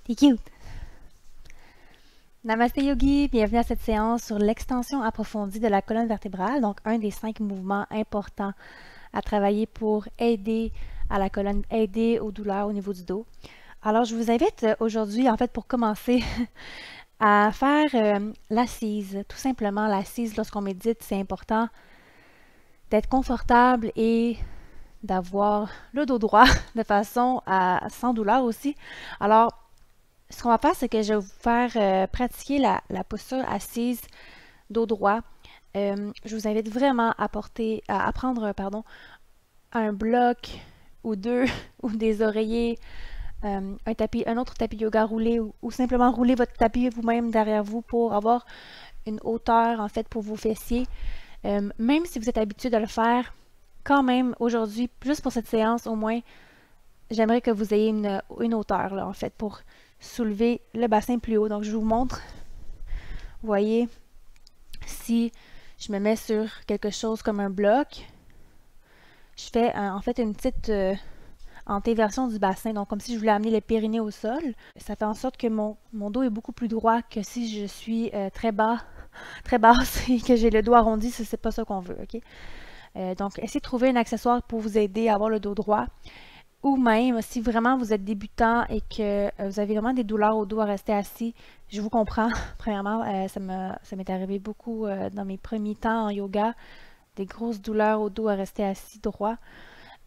T'es cute! Namaste Yogi, bienvenue à cette séance sur l'extension approfondie de la colonne vertébrale, donc un des 5 mouvements importants à travailler pour aider à la colonne, aider aux douleurs au niveau du dos. Alors je vous invite aujourd'hui, en fait pour commencer, à faire l'assise. Tout simplement l'assise lorsqu'on médite, c'est important d'être confortable et d'avoir le dos droit de façon sans douleur aussi. Alors, ce qu'on va faire, c'est que je vais vous faire pratiquer la posture assise dos droit. Je vous invite vraiment à prendre un bloc ou deux ou des oreillers, un autre tapis yoga roulé ou simplement rouler votre tapis vous-même derrière vous pour avoir une hauteur en fait pour vos fessiers. Même si vous êtes habitué de le faire, quand même aujourd'hui, juste pour cette séance au moins, j'aimerais que vous ayez une hauteur là en fait pour soulever le bassin plus haut. Donc je vous montre, vous voyez, si je me mets sur quelque chose comme un bloc, je fais en fait une petite antéversion du bassin, donc comme si je voulais amener le périnée au sol. Ça fait en sorte que mon dos est beaucoup plus droit que si je suis très basse et que j'ai le dos arrondi, c'est pas ça qu'on veut, ok? Donc essayez de trouver un accessoire pour vous aider à avoir le dos droit. Ou même, si vraiment vous êtes débutant et que vous avez vraiment des douleurs au dos à rester assis, je vous comprends. Premièrement, ça m'est arrivé beaucoup dans mes premiers temps en yoga, des grosses douleurs au dos à rester assis droit.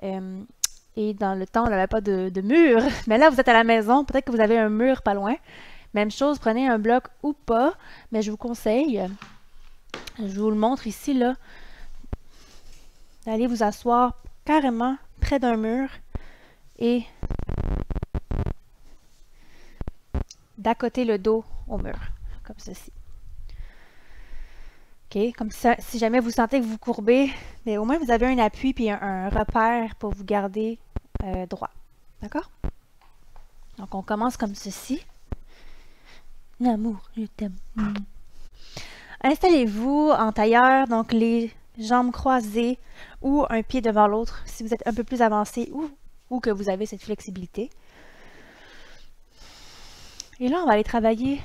Et dans le temps, on n'avait pas de mur. Mais là, vous êtes à la maison, peut-être que vous avez un mur pas loin. Même chose, prenez un bloc ou pas, mais je vous conseille, je vous le montre ici, là, d'aller vous asseoir carrément près d'un mur et d'accoter le dos au mur, comme ceci. OK, comme ça, si jamais vous sentez que vous courbez, mais au moins vous avez un appui puis un repère pour vous garder droit. D'accord? Donc on commence comme ceci. L'amour, je t'aime. Installez-vous en tailleur, donc les jambes croisées ou un pied devant l'autre si vous êtes un peu plus avancé ou que vous avez cette flexibilité. Et là, on va aller travailler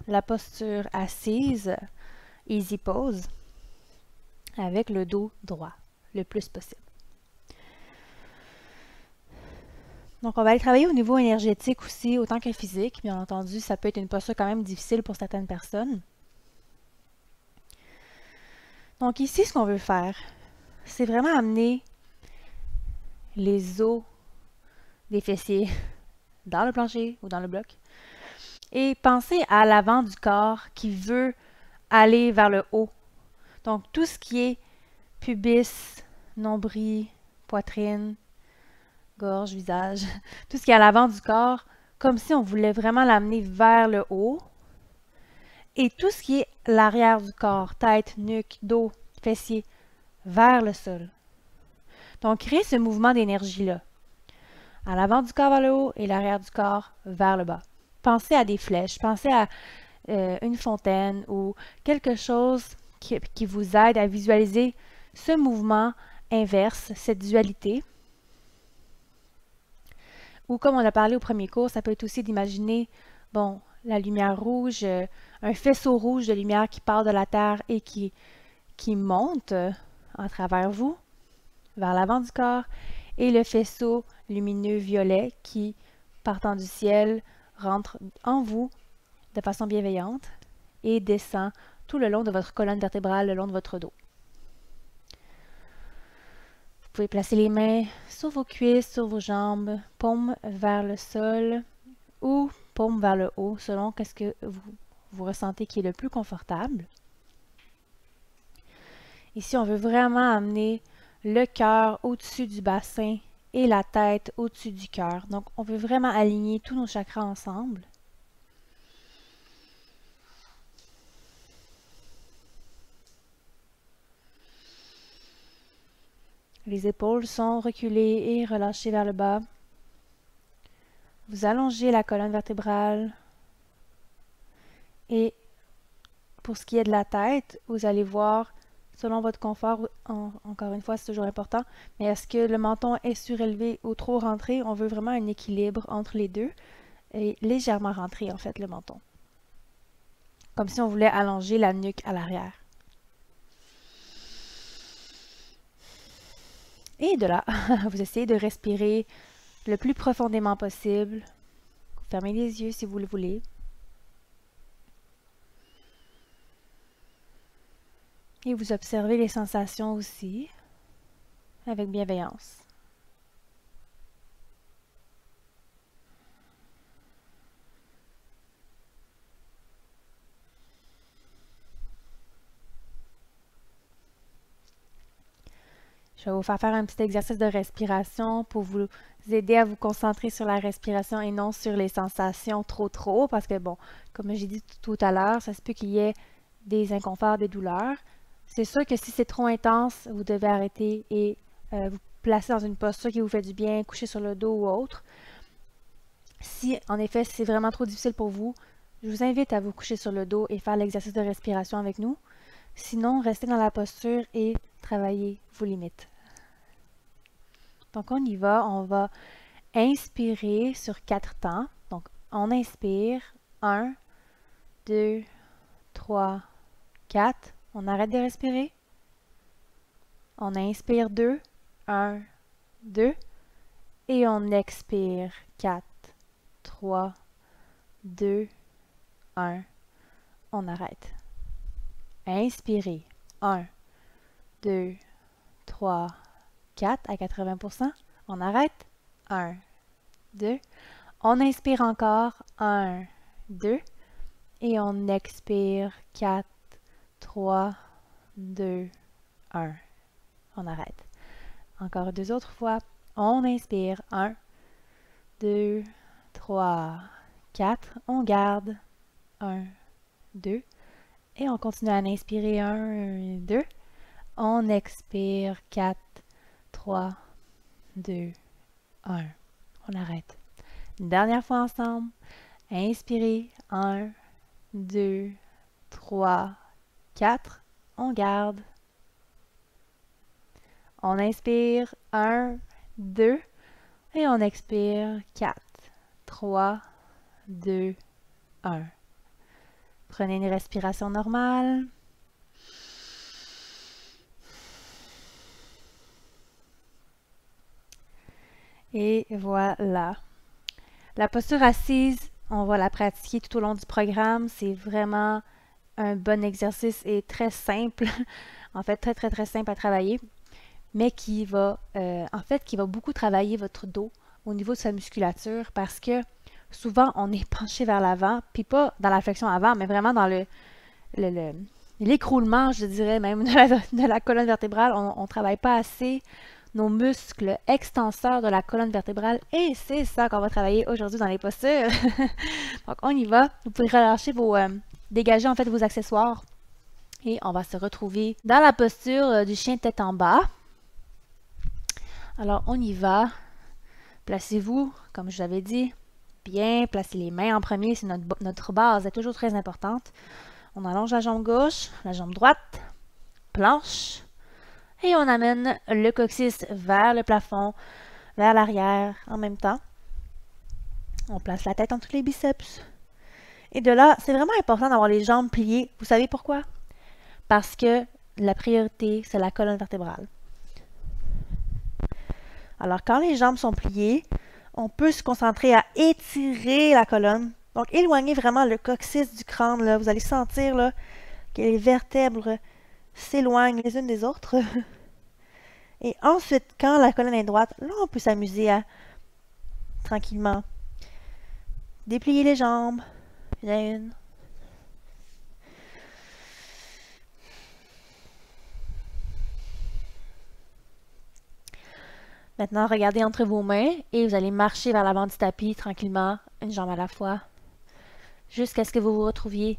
la posture assise, easy pose, avec le dos droit, le plus possible. Donc, on va aller travailler au niveau énergétique aussi, autant que physique. Bien entendu, ça peut être une posture quand même difficile pour certaines personnes. Donc ici, ce qu'on veut faire, c'est vraiment amener les os des fessiers dans le plancher ou dans le bloc et penser à l'avant du corps qui veut aller vers le haut. Donc tout ce qui est pubis, nombril, poitrine, gorge, visage, tout ce qui est à l'avant du corps, comme si on voulait vraiment l'amener vers le haut. Et tout ce qui est l'arrière du corps, tête, nuque, dos, fessiers, vers le sol. Donc, créez ce mouvement d'énergie-là. À l'avant du corps vers le haut et l'arrière du corps vers le bas. Pensez à des flèches, pensez à une fontaine ou quelque chose qui vous aide à visualiser ce mouvement inverse, cette dualité. Ou comme on a parlé au premier cours, ça peut être aussi d'imaginer, bon, la lumière rouge, un faisceau rouge de lumière qui part de la terre et qui monte à travers vous, vers l'avant du corps, et le faisceau lumineux violet qui, partant du ciel, rentre en vous de façon bienveillante et descend tout le long de votre colonne vertébrale, le long de votre dos. Vous pouvez placer les mains sur vos cuisses, sur vos jambes, paumes vers le sol ou paumes vers le haut, selon ce que vous ressentez qui est le plus confortable. Ici, on veut vraiment amener le cœur au-dessus du bassin et la tête au-dessus du cœur. Donc, on veut vraiment aligner tous nos chakras ensemble. Les épaules sont reculées et relâchées vers le bas. Vous allongez la colonne vertébrale. Et pour ce qui est de la tête, vous allez voir, selon votre confort, encore une fois, c'est toujours important, mais est-ce que le menton est surélevé ou trop rentré? On veut vraiment un équilibre entre les deux. et légèrement rentrer en fait le menton. Comme si on voulait allonger la nuque à l'arrière. Et de là, vous essayez de respirer le plus profondément possible. Fermez les yeux si vous le voulez. Et vous observez les sensations aussi, avec bienveillance. Je vais vous faire un petit exercice de respiration pour vous aider à vous concentrer sur la respiration et non sur les sensations trop, parce que bon, comme j'ai dit tout à l'heure, ça se peut qu'il y ait des inconforts, des douleurs. C'est sûr que si c'est trop intense, vous devez arrêter et vous placer dans une posture qui vous fait du bien, coucher sur le dos ou autre. Si, en effet, c'est vraiment trop difficile pour vous, je vous invite à vous coucher sur le dos et faire l'exercice de respiration avec nous. Sinon, restez dans la posture et travaillez vos limites. Donc, on y va. On va inspirer sur 4 temps. Donc, on inspire. 1, 2, 3, 4. On arrête de respirer. On inspire 2. 1, 2. Et on expire 4, 3, 2, 1. On arrête. Inspirez. 1, 2, 3, 4 à 80%. On arrête. 1, 2. On inspire encore. 1, 2. Et on expire. 4, 3, 2, 1. On arrête. Encore 2 autres fois. On inspire. 1, 2, 3, 4. On garde. 1, 2. Et on continue à inspirer. 1, 2. On expire. 4, 3, 2, 1. On arrête. Une dernière fois ensemble. Inspirez. 1, 2, 3, 4. On garde. On inspire. 1, 2. Et on expire. 4, 3, 2, 1. Prenez une respiration normale. Et voilà. La posture assise, on va la pratiquer tout au long du programme. C'est vraiment un bon exercice et très simple. En fait, très simple à travailler. Mais qui va, qui va beaucoup travailler votre dos au niveau de sa musculature parce que souvent, on est penché vers l'avant, puis pas dans la flexion avant, mais vraiment dans l'écroulement, je dirais même, de la colonne vertébrale. On ne travaille pas assez nos muscles extenseurs de la colonne vertébrale et c'est ça qu'on va travailler aujourd'hui dans les postures. Donc, on y va. Vous pouvez relâcher dégager en fait vos accessoires et on va se retrouver dans la posture du chien tête en bas. Alors, on y va. Placez-vous, comme je l'avais dit, bien. Placez les mains en premier, c'est notre base est toujours très importante. On allonge la jambe gauche, la jambe droite, planche. Et on amène le coccyx vers le plafond, vers l'arrière en même temps. On place la tête entre les biceps. Et de là, c'est vraiment important d'avoir les jambes pliées. Vous savez pourquoi? Parce que la priorité, c'est la colonne vertébrale. Alors, quand les jambes sont pliées, on peut se concentrer à étirer la colonne. Donc, éloignez vraiment le coccyx du crâne. Là. Vous allez sentir là, que les vertèbres s'éloignent les unes des autres. Et ensuite, quand la colonne est droite, là, on peut s'amuser à tranquillement déplier les jambes, une à une. Maintenant, regardez entre vos mains et vous allez marcher vers l'avant du tapis tranquillement, une jambe à la fois, jusqu'à ce que vous vous retrouviez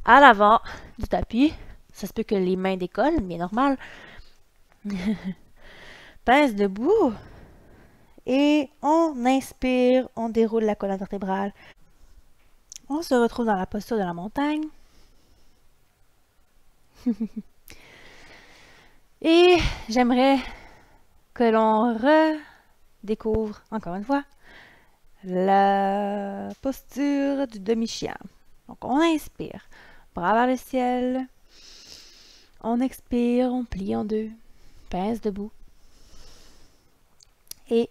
à l'avant du tapis. Ça se peut que les mains décollent, mais normal. Pince debout. Et on inspire, on déroule la colonne vertébrale. On se retrouve dans la posture de la montagne. Et j'aimerais que l'on redécouvre, encore une fois, la la posture du demi-chien. Donc, on inspire, bras vers le ciel. On expire, on plie en deux, pince debout. Et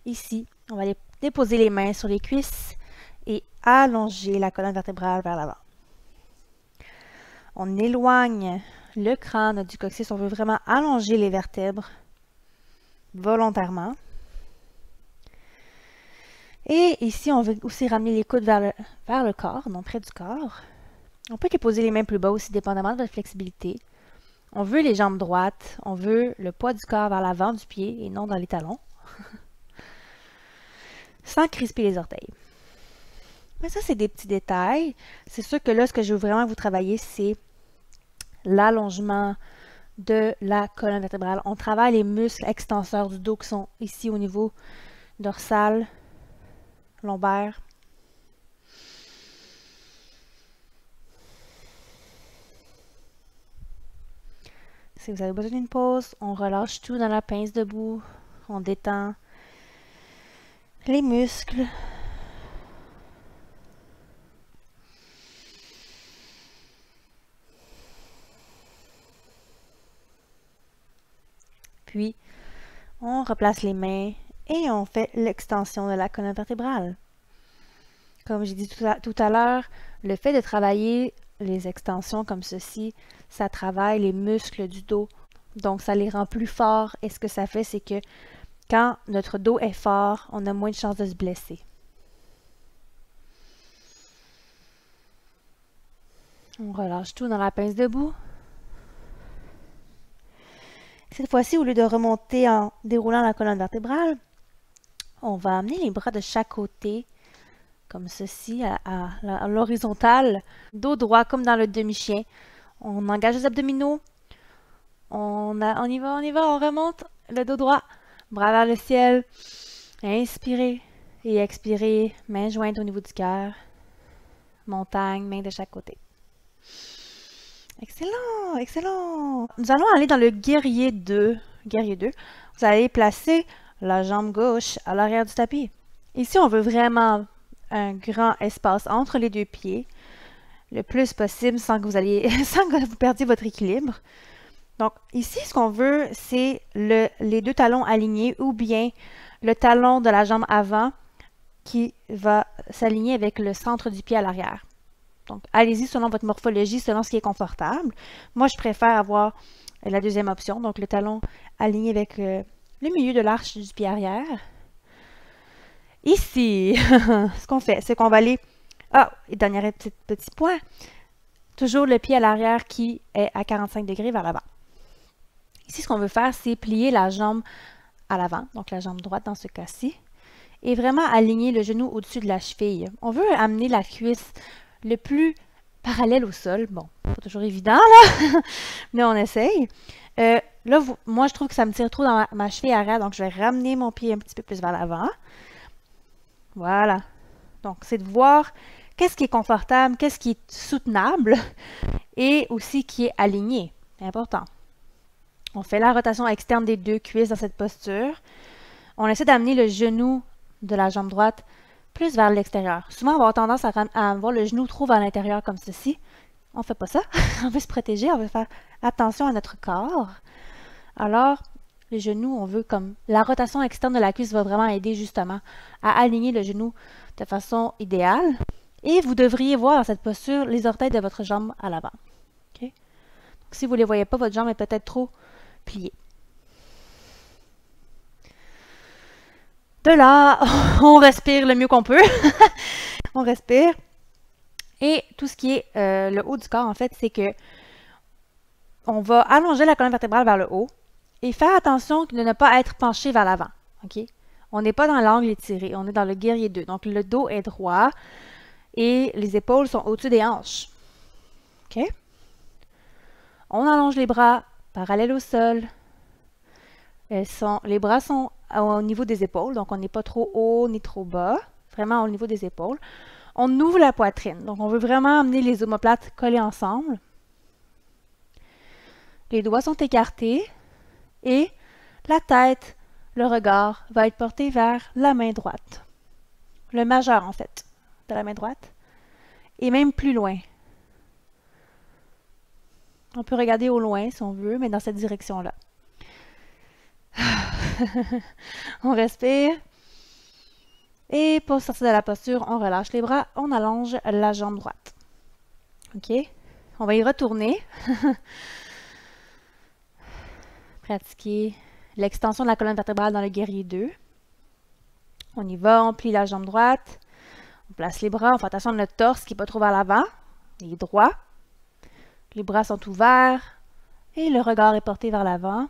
ici, on va déposer les mains sur les cuisses et allonger la colonne vertébrale vers l'avant. On éloigne le crâne du coccyx. On veut vraiment allonger les vertèbres volontairement. Et ici, on veut aussi ramener les coudes vers le corps, non près du corps. On peut déposer les mains plus bas aussi, dépendamment de votre flexibilité. On veut les jambes droites. On veut le poids du corps vers l'avant du pied et non dans les talons. Sans crisper les orteils. Mais ça, c'est des petits détails. C'est sûr que là, ce que je veux vraiment vous travailler, c'est l'allongement de la colonne vertébrale. On travaille les muscles extenseurs du dos qui sont ici au niveau dorsal, lombaire. Si vous avez besoin d'une pause, on relâche tout dans la pince debout. On détend les muscles. Puis, on replace les mains et on fait l'extension de la colonne vertébrale. Comme j'ai dit tout à l'heure, le fait de travailler les extensions comme ceci, ça travaille les muscles du dos. Donc, ça les rend plus forts. Et ce que ça fait, c'est que quand notre dos est fort, on a moins de chances de se blesser. On relâche tout dans la pince debout. Cette fois-ci, au lieu de remonter en déroulant la colonne vertébrale, on va amener les bras de chaque côté, comme ceci, à l'horizontale, dos droit comme dans le demi-chien. On engage les abdominaux. On y va, on remonte le dos droit, bras vers le ciel. Inspirez et expirez, mains jointes au niveau du cœur. Montagne, mains de chaque côté. Excellent, excellent. Nous allons aller dans le guerrier 2. Guerrier 2. Vous allez placer la jambe gauche à l'arrière du tapis. Ici, on veut vraiment un grand espace entre les deux pieds, le plus possible sans que vous perdiez votre équilibre. Donc, ici, ce qu'on veut, c'est les deux talons alignés ou bien le talon de la jambe avant qui va s'aligner avec le centre du pied à l'arrière. Donc, allez-y selon votre morphologie, selon ce qui est confortable. Moi, je préfère avoir la deuxième option, donc le talon aligné avec le milieu de l'arche du pied arrière. Ici, ce qu'on fait, c'est qu'on va aller... Ah, et dernier petit point. Toujours le pied à l'arrière qui est à 45 degrés vers l'avant. Ici, ce qu'on veut faire, c'est plier la jambe à l'avant, donc la jambe droite dans ce cas-ci, et vraiment aligner le genou au-dessus de la cheville. On veut amener la cuisse le plus parallèle au sol. Bon, pas toujours évident, là, mais on essaye. Là, moi, je trouve que ça me tire trop dans ma cheville arrière, donc je vais ramener mon pied un petit peu plus vers l'avant. Voilà. Donc, c'est de voir qu'est-ce qui est confortable, qu'est-ce qui est soutenable et aussi qui est aligné. C'est important. On fait la rotation externe des deux cuisses dans cette posture. On essaie d'amener le genou de la jambe droite plus vers l'extérieur. Souvent, on va avoir tendance à avoir le genou trop vers l'intérieur comme ceci. On ne fait pas ça. On veut se protéger, on veut faire attention à notre corps. Alors, les genoux, on veut comme... La rotation externe de la cuisse va vraiment aider justement à aligner le genou de façon idéale. Et vous devriez voir dans cette posture les orteils de votre jambe à l'avant. Okay? Donc, si vous ne les voyez pas, votre jambe est peut-être trop pliée. De là, on respire le mieux qu'on peut. On respire. Et tout ce qui est le haut du corps, en fait, c'est que on va allonger la colonne vertébrale vers le haut et faire attention de ne pas être penché vers l'avant. Okay? On n'est pas dans l'angle étiré, on est dans le guerrier 2. Donc, le dos est droit et les épaules sont au-dessus des hanches. Okay? On allonge les bras parallèles au sol. Les bras sont au niveau des épaules, donc on n'est pas trop haut ni trop bas, vraiment au niveau des épaules. On ouvre la poitrine, donc on veut vraiment amener les omoplates collées ensemble. Les doigts sont écartés et la tête, le regard va être porté vers la main droite. le majeur en fait, de la main droite, et même plus loin. On peut regarder au loin si on veut, mais dans cette direction-là. On respire. Et pour sortir de la posture, on relâche les bras, on allonge la jambe droite. OK? On va y retourner. Pratiquer l'extension de la colonne vertébrale dans le guerrier 2. On y va, on plie la jambe droite, on place les bras, on fait attention à notre torse qui n'est pas trop vers l'avant, il est droit. Les bras sont ouverts et le regard est porté vers l'avant.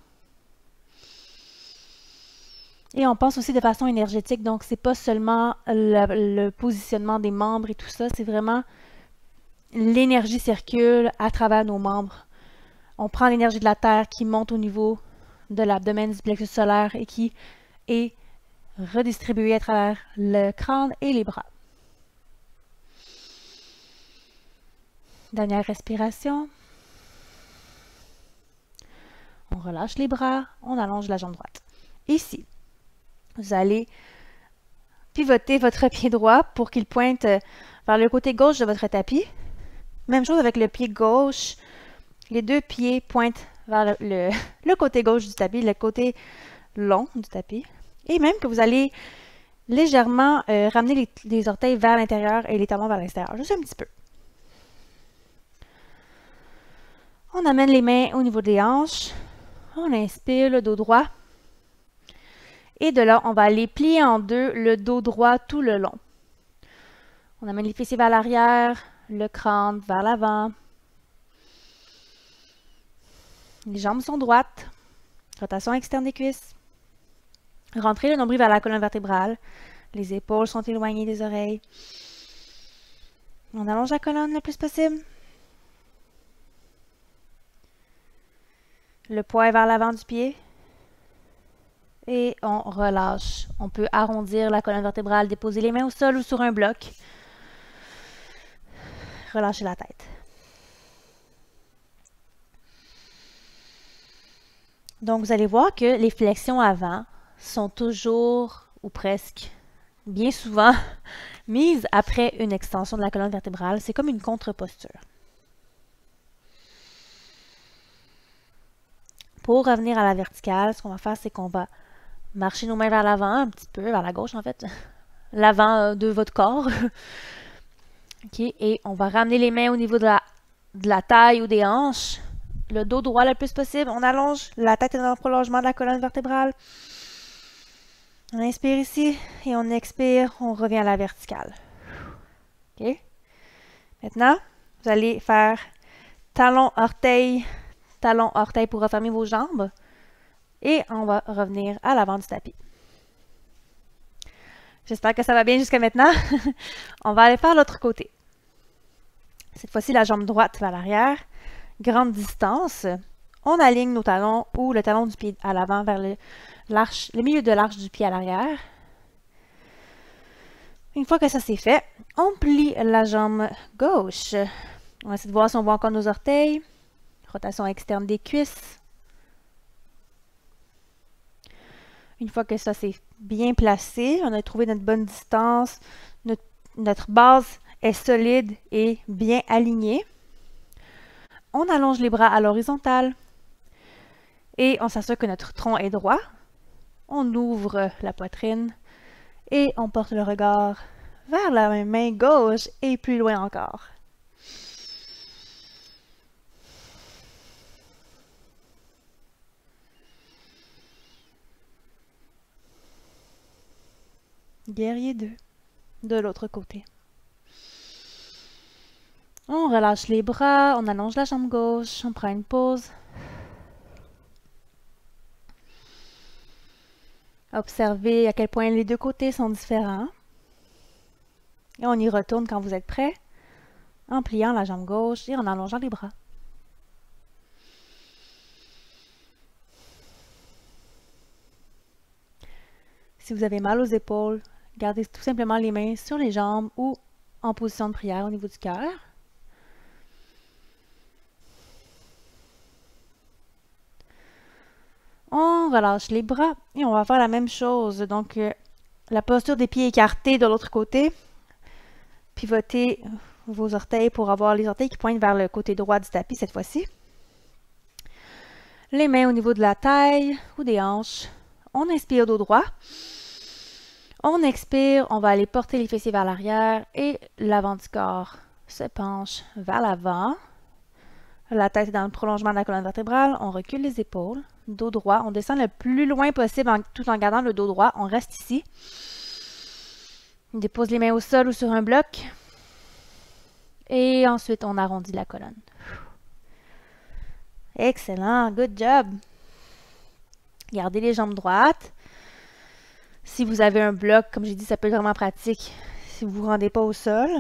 Et on pense aussi de façon énergétique, donc c'est pas seulement le positionnement des membres et tout ça, c'est vraiment l'énergie circule à travers nos membres. On prend l'énergie de la terre qui monte au niveau de l'abdomen, du plexus solaire et qui est redistribuée à travers le crâne et les bras. Dernière respiration. On relâche les bras, on allonge la jambe droite. Ici, vous allez pivoter votre pied droit pour qu'il pointe vers le côté gauche de votre tapis. Même chose avec le pied gauche. Les deux pieds pointent vers le côté gauche du tapis, le côté long du tapis. Et même que vous allez légèrement ramener les orteils vers l'intérieur et les talons vers l'extérieur, juste un petit peu. On amène les mains au niveau des hanches. On inspire, le dos droit. Et de là, on va aller plier en deux le dos droit tout le long. On amène les fessiers vers l'arrière, le crâne vers l'avant. Les jambes sont droites. Rotation externe des cuisses. Rentrez le nombril vers la colonne vertébrale. Les épaules sont éloignées des oreilles. On allonge la colonne le plus possible. Le poids est vers l'avant du pied. Et on relâche. On peut arrondir la colonne vertébrale, déposer les mains au sol ou sur un bloc. Relâchez la tête. Donc, vous allez voir que les flexions avant sont toujours, ou presque, bien souvent, mises après une extension de la colonne vertébrale. C'est comme une contre-posture. Pour revenir à la verticale, ce qu'on va faire, c'est qu'on va marcher nos mains vers l'avant, un petit peu, vers la gauche en fait, l'avant de votre corps. OK, et on va ramener les mains au niveau de la taille ou des hanches. Le dos droit le plus possible. On allonge. La tête est dans le prolongement de la colonne vertébrale. On inspire ici et on expire. On revient à la verticale. OK? Maintenant, vous allez faire talon-orteil pour refermer vos jambes. Et on va revenir à l'avant du tapis. J'espère que ça va bien jusqu'à maintenant. On va aller faire l'autre côté. Cette fois-ci, la jambe droite vers l'arrière. Grande distance. On aligne nos talons ou le talon du pied à l'avant vers le milieu de l'arche du pied à l'arrière. Une fois que ça c'est fait, on plie la jambe gauche. On va essayer de voir si on voit encore nos orteils. Rotation externe des cuisses. Une fois que ça c'est bien placé, on a trouvé notre bonne distance, notre base est solide et bien alignée. On allonge les bras à l'horizontale et on s'assure que notre tronc est droit. On ouvre la poitrine et on porte le regard vers la main gauche et plus loin encore. Guerrier 2, de l'autre côté. On relâche les bras, on allonge la jambe gauche, on prend une pause. Observez à quel point les deux côtés sont différents. Et on y retourne quand vous êtes prêt, en pliant la jambe gauche et en allongeant les bras. Si vous avez mal aux épaules, gardez tout simplement les mains sur les jambes ou en position de prière au niveau du cœur. On relâche les bras et on va faire la même chose. Donc, la posture des pieds écartés de l'autre côté. Pivotez vos orteils pour avoir les orteils qui pointent vers le côté droit du tapis cette fois-ci. Les mains au niveau de la taille ou des hanches. On inspire dos droit. On expire, on va aller porter les fessiers vers l'arrière et l'avant du corps se penche vers l'avant. La tête est dans le prolongement de la colonne vertébrale. On recule les épaules. Dos droit. On descend le plus loin possible tout en gardant le dos droit. On reste ici. On dépose les mains au sol ou sur un bloc. Et ensuite, on arrondit la colonne. Excellent. Good job. Gardez les jambes droites. Si vous avez un bloc, comme j'ai dit, ça peut être vraiment pratique si vous ne vous rendez pas au sol.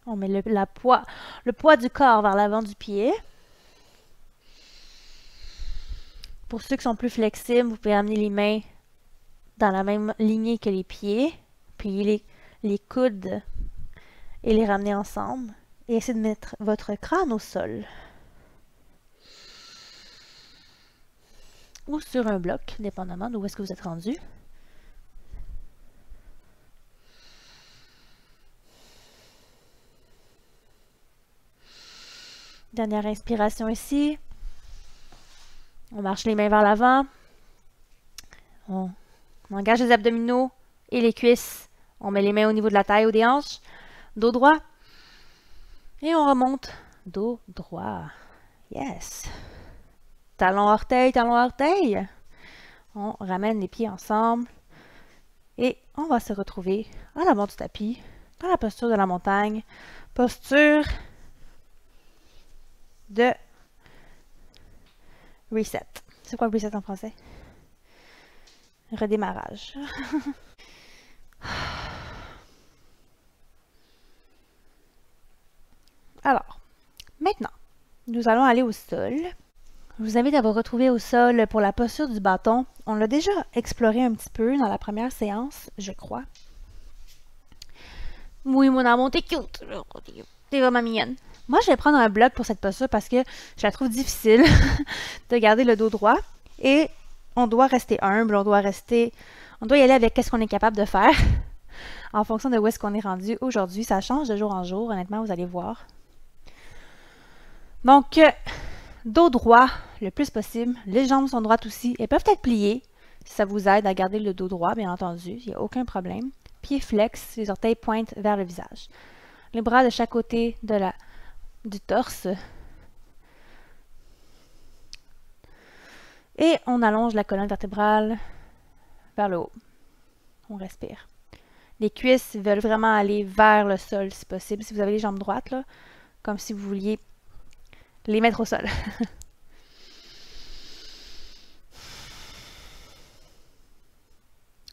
On met le poids du corps vers l'avant du pied. Pour ceux qui sont plus flexibles, vous pouvez amener les mains dans la même lignée que les pieds. Plier les coudes et les ramener ensemble. Et essayez de mettre votre crâne au sol. Ou sur un bloc, dépendamment d'où est-ce que vous êtes rendu. Dernière inspiration ici. On marche les mains vers l'avant. On engage les abdominaux et les cuisses. On met les mains au niveau de la taille ou des hanches. Dos droit. Et on remonte. Dos droit. Yes. Talon orteil, talon orteil. On ramène les pieds ensemble. Et on va se retrouver à l'avant du tapis, dans la posture de la montagne. Posture de reset. C'est quoi reset en français? Redémarrage. Alors, maintenant, nous allons aller au sol. Je vous invite à vous retrouver au sol pour la posture du bâton. On l'a déjà exploré un petit peu dans la première séance, je crois. Oui, mon amour, t'es cute. T'es vraiment mignonne. Moi, je vais prendre un bloc pour cette posture parce que je la trouve difficile de garder le dos droit. Et on doit rester humble, on doit y aller avec ce qu'on est capable de faire en fonction de où est-ce qu'on est rendu aujourd'hui. Ça change de jour en jour, honnêtement, vous allez voir. Donc, dos droit le plus possible. Les jambes sont droites aussi. Elles peuvent être pliées si ça vous aide à garder le dos droit, bien entendu. Il n'y a aucun problème. Pieds flex, les orteils pointent vers le visage. Les bras de chaque côté du torse. Et on allonge la colonne vertébrale vers le haut. On respire. Les cuisses veulent vraiment aller vers le sol si possible. Si vous avez les jambes droites, là, comme si vous vouliez les mettre au sol.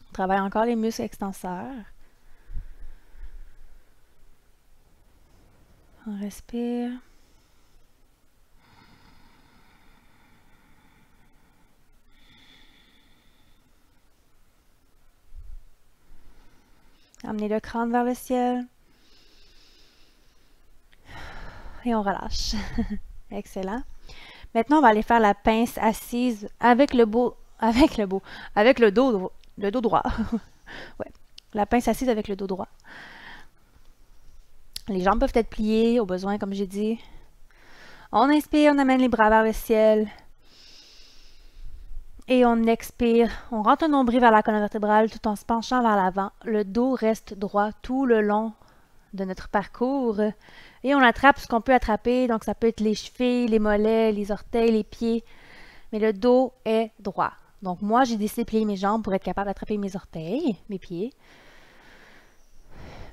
On travaille encore les muscles extenseurs. On respire. Amenez le crâne vers le ciel. Et on relâche. Excellent. Maintenant, on va aller faire la pince assise avec le dos droit. Ouais. La pince assise avec le dos droit. Les jambes peuvent être pliées au besoin, comme j'ai dit. On inspire, on amène les bras vers le ciel. Et on expire. On rentre un nombril vers la colonne vertébrale tout en se penchant vers l'avant. Le dos reste droit tout le long de notre parcours. Et on attrape ce qu'on peut attraper. Donc, ça peut être les chevilles, les mollets, les orteils, les pieds. Mais le dos est droit. Donc, moi, j'ai décidé de plier mes jambes pour être capable d'attraper mes orteils, mes pieds.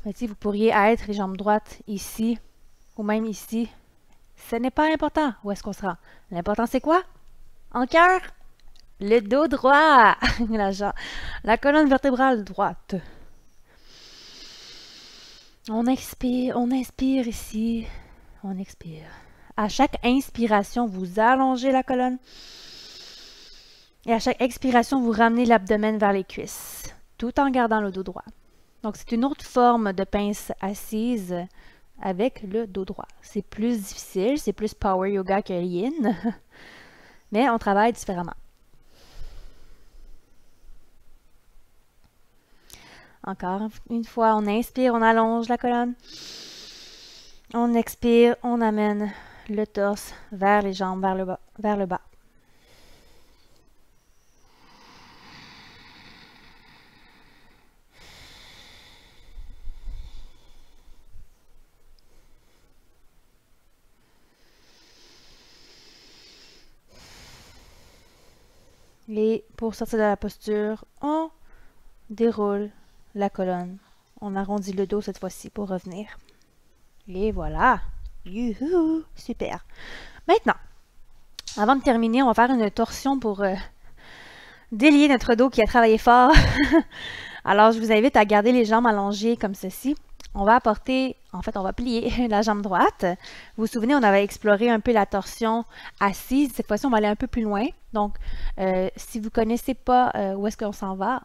Mais, vous pourriez être les jambes droites ici ou même ici. Ce n'est pas important où est-ce qu'on se rend. L'important, c'est quoi? En cœur, le dos droit. La colonne vertébrale droite. On inspire ici. On expire. À chaque inspiration, vous allongez la colonne. Et à chaque expiration, vous ramenez l'abdomen vers les cuisses, tout en gardant le dos droit. Donc, c'est une autre forme de pince assise avec le dos droit. C'est plus difficile, c'est plus power yoga que yin, mais on travaille différemment. Encore une fois, on inspire, on allonge la colonne. On expire, on amène le torse vers les jambes, vers le bas. Vers le bas. Et pour sortir de la posture, on déroule la colonne. On arrondit le dos cette fois-ci pour revenir. Et voilà! Youhou! Super! Maintenant, avant de terminer, on va faire une torsion pour délier notre dos qui a travaillé fort. Alors, je vous invite à garder les jambes allongées comme ceci. On va apporter, en fait, on va plier la jambe droite. Vous vous souvenez, on avait exploré un peu la torsion assise. Cette fois-ci, on va aller un peu plus loin. Donc, si vous ne connaissez pas où est-ce qu'on s'en va,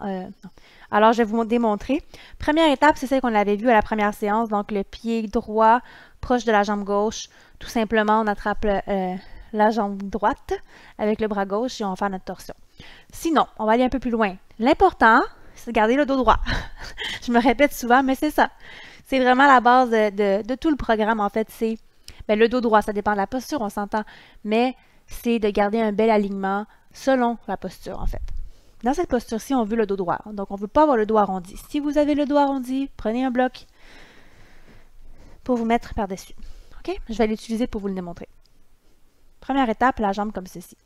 alors je vais vous démontrer. Première étape, c'est celle qu'on avait vue à la première séance. Donc, le pied droit proche de la jambe gauche. Tout simplement, on attrape la jambe droite avec le bras gauche et on va faire notre torsion. Sinon, on va aller un peu plus loin. L'important, c'est de garder le dos droit. Je me répète souvent, mais c'est ça. C'est vraiment la base de tout le programme, en fait. C'est le dos droit, ça dépend de la posture, on s'entend, mais c'est de garder un bel alignement selon la posture, en fait. Dans cette posture-ci, on veut le dos droit. Donc, on ne veut pas avoir le dos arrondi. Si vous avez le dos arrondi, prenez un bloc pour vous mettre par-dessus. OK? Je vais l'utiliser pour vous le démontrer. Première étape, la jambe comme ceci.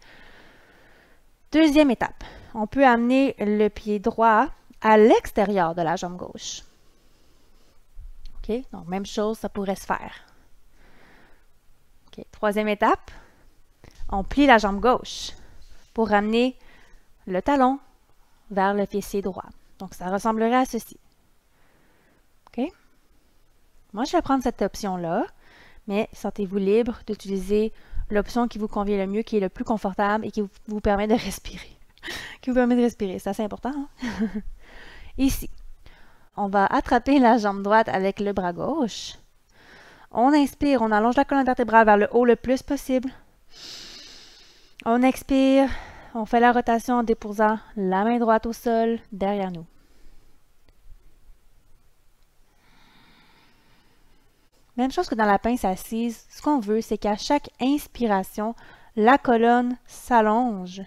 Deuxième étape, on peut amener le pied droit à l'extérieur de la jambe gauche. OK? Donc, même chose, ça pourrait se faire. OK? Troisième étape, on plie la jambe gauche pour ramener le talon vers le fessier droit. Donc, ça ressemblerait à ceci. OK? Moi, je vais prendre cette option-là, mais sentez-vous libre d'utiliser l'option qui vous convient le mieux, qui est le plus confortable et qui vous permet de respirer. Qui vous permet de respirer, c'est assez important. Hein? Ici, on va attraper la jambe droite avec le bras gauche. On inspire, on allonge la colonne vertébrale vers le haut le plus possible. On expire, on fait la rotation en déposant la main droite au sol derrière nous. Même chose que dans la pince assise, ce qu'on veut, c'est qu'à chaque inspiration, la colonne s'allonge.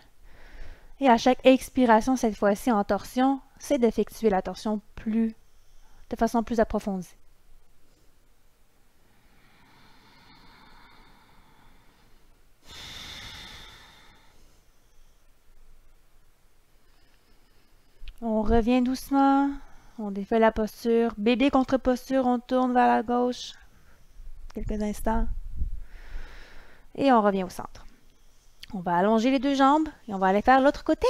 Et à chaque expiration, cette fois-ci en torsion, c'est d'effectuer la torsion de façon plus approfondie. On revient doucement, on défait la posture. Bébé contre posture, on tourne vers la gauche. Quelques instants. Et on revient au centre. On va allonger les deux jambes et on va aller faire l'autre côté.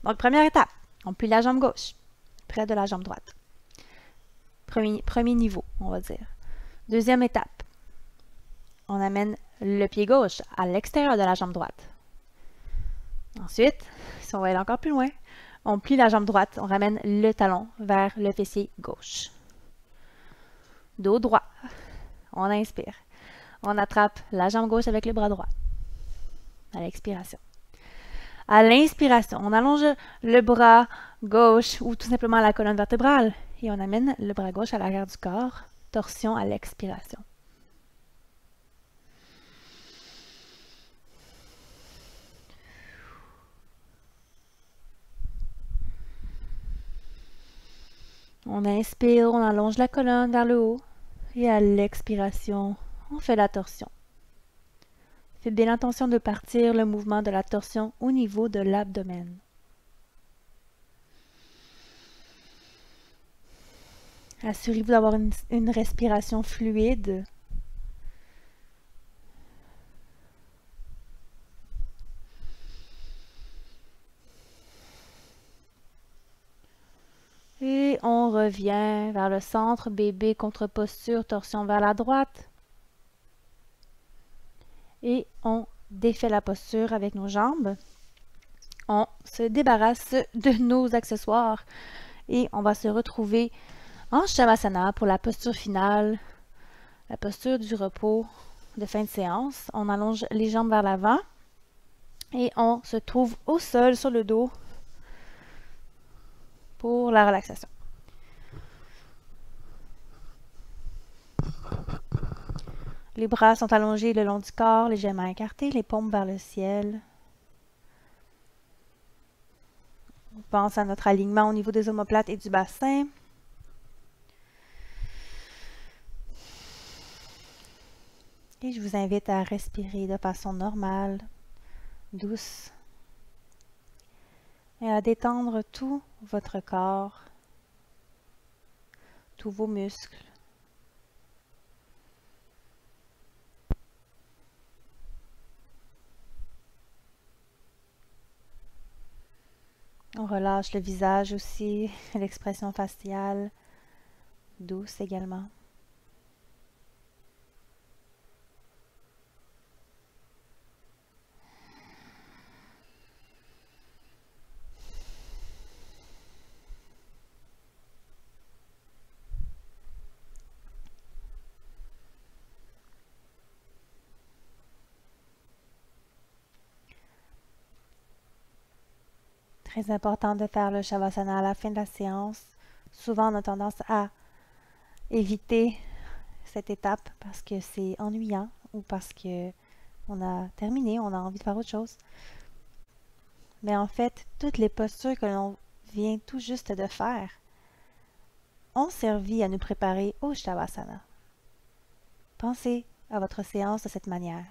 Donc, première étape, on plie la jambe gauche, près de la jambe droite. Premier niveau, on va dire. Deuxième étape, on amène le pied gauche à l'extérieur de la jambe droite. Ensuite, si on va aller encore plus loin, on plie la jambe droite, on ramène le talon vers le fessier gauche. Dos droit. On inspire. On attrape la jambe gauche avec le bras droit. À l'expiration. À l'inspiration, on allonge le bras gauche ou tout simplement la colonne vertébrale et on amène le bras gauche à l'arrière du corps. Torsion à l'expiration. On inspire, on allonge la colonne vers le haut et à l'expiration, on fait la torsion. Faites bien attention de partir le mouvement de la torsion au niveau de l'abdomen. Assurez-vous d'avoir une respiration fluide. Et on revient vers le centre, bébé contre posture, torsion vers la droite. Et on défait la posture avec nos jambes. On se débarrasse de nos accessoires et on va se retrouver en Shavasana pour la posture finale, la posture du repos de fin de séance. On allonge les jambes vers l'avant et on se trouve au sol sur le dos pour la relaxation. Les bras sont allongés le long du corps, légèrement écartés, les paumes vers le ciel. On pense à notre alignement au niveau des omoplates et du bassin. Et je vous invite à respirer de façon normale, douce, et à détendre tout votre corps, tous vos muscles. On relâche le visage aussi, l'expression faciale, douce également. Très important de faire le Shavasana à la fin de la séance. Souvent, on a tendance à éviter cette étape parce que c'est ennuyant ou parce que on a terminé, on a envie de faire autre chose. Mais en fait, toutes les postures que l'on vient tout juste de faire ont servi à nous préparer au Shavasana. Pensez à votre séance de cette manière.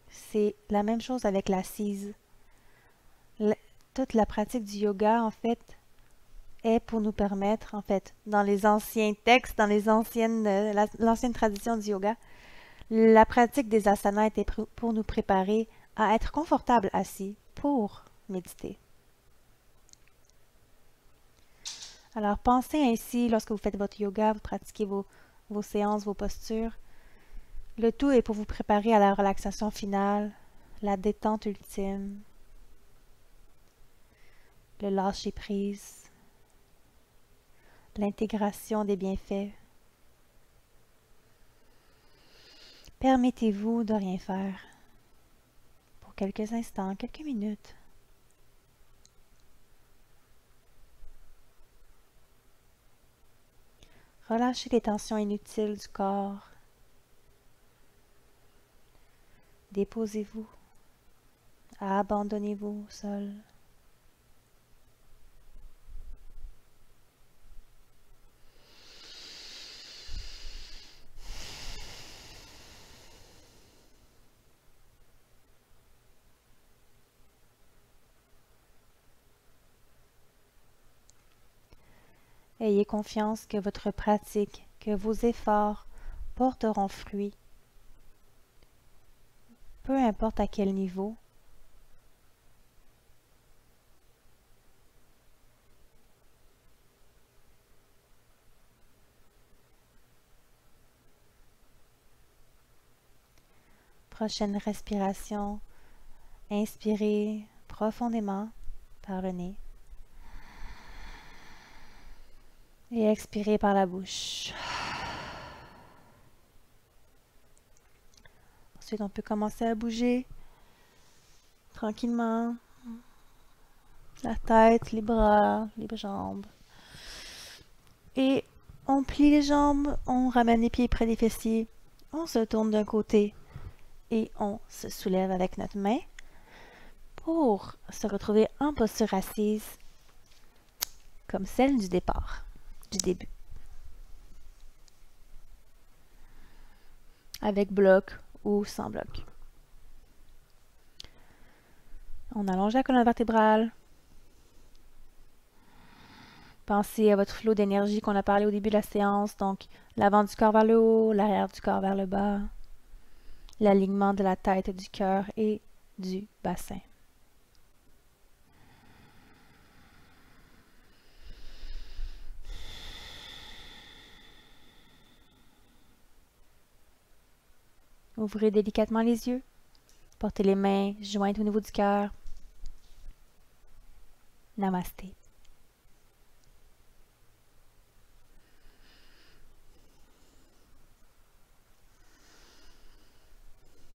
C'est la même chose avec l'assise. Toute la pratique du yoga, en fait, est pour nous permettre, en fait, dans les anciens textes, dans les l'ancienne tradition du yoga, la pratique des asanas était pour nous préparer à être confortable assis pour méditer. Alors, pensez ainsi lorsque vous faites votre yoga, vous pratiquez vos séances, vos postures. Le tout est pour vous préparer à la relaxation finale, la détente ultime, le lâcher-prise, l'intégration des bienfaits. Permettez-vous de rien faire pour quelques instants, quelques minutes. Relâchez les tensions inutiles du corps. Déposez-vous, abandonnez-vous au sol. Ayez confiance que votre pratique, que vos efforts porteront fruit, peu importe à quel niveau. Prochaine respiration, inspirez profondément par le nez et expirez par la bouche. Ensuite, on peut commencer à bouger tranquillement la tête, les bras, les jambes. Et on plie les jambes, on ramène les pieds près des fessiers, on se tourne d'un côté et on se soulève avec notre main pour se retrouver en posture assise comme celle du départ, du début. Avec bloc ou sans bloc. On allonge la colonne vertébrale. Pensez à votre flot d'énergie qu'on a parlé au début de la séance, donc l'avant du corps vers le haut, l'arrière du corps vers le bas, l'alignement de la tête, du cœur et du bassin. Ouvrez délicatement les yeux. Portez les mains jointes au niveau du cœur. Namasté.